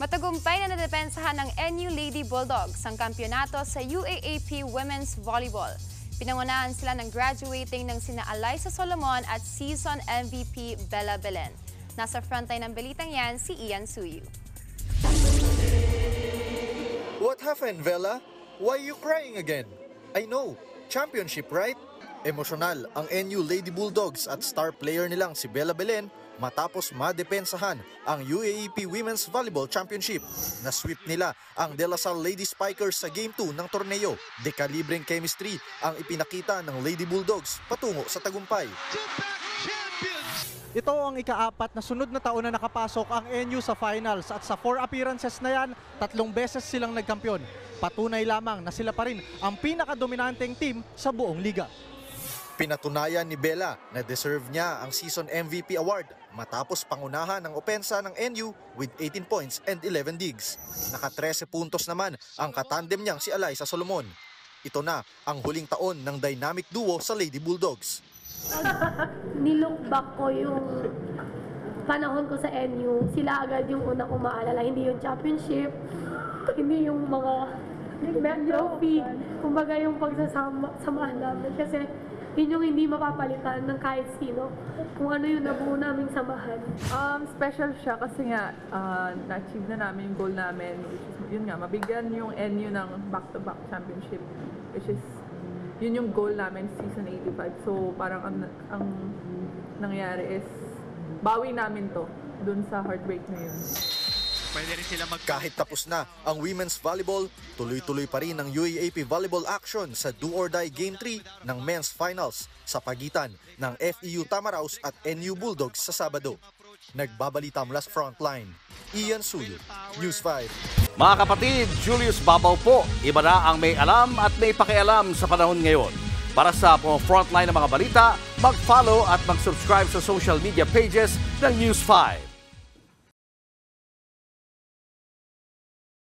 Matagumpay na nadepensahan ng NU Lady Bulldogs ang kampyonato sa UAAP Women's Volleyball. Pinangunahan sila ng graduating ng sina Alyssa Solomon at season MVP Bella Belen. Nasa frontline ng balitang yan si Ian Suyu. What happened, Bella? Why are you crying again? I know, championship, right? Emosyonal ang NU Lady Bulldogs at star player nilang si Bella Belen matapos madepensahan ang UAAP Women's Volleyball Championship. Na-sweep nila ang De La Salle Lady Spikers sa Game 2 ng torneo. Dekalibreng chemistry ang ipinakita ng Lady Bulldogs patungo sa tagumpay. Ito ang ika-4 na sunod na taon na nakapasok ang NU sa finals at sa 4 appearances na yan, 3 beses silang nagkampiyon. Patunay lamang na sila pa rin ang pinakadominanteng team sa buong liga. Pinatunayan ni Bella na deserve niya ang season MVP award matapos pangunahan ng opensa ng NU with 18 points and 11 digs. Naka 13 puntos naman ang katandem niyang si Alyssa Solomon. Ito na ang huling taon ng dynamic duo sa Lady Bulldogs. Nilook back ko yung panahon ko sa NU, sila agad yung una kong maalala, hindi yung championship, hindi yung mga trophy, kumbaga yung pagsasamahan namin kasi yun yung hindi mapapalitan ng kahit sino, kung ano yung nabuo naming samahan. Special siya kasi nga na-achieve na namin yung goal namin, which is yun nga, mabigyan yung NU ng back-to-back championship, which is yun yung goal namin season 85. So parang ang nangyari is bawi namin to dun sa heartbreak na yun. Kahit tapos na ang women's volleyball, tuloy-tuloy pa rin ang UAAP volleyball action sa Do or Die Game 3 ng men's finals sa pagitan ng FEU Tamaraos at NU Bulldogs sa Sabado. Nagbabalita mula sa frontline, Ian Suyu, News 5. Mga kapatid, Julius Babaw po. Iba na ang may alam at may pakialam sa panahon ngayon. Para sa frontline ng mga balita, mag-follow at mag-subscribe sa social media pages ng News 5.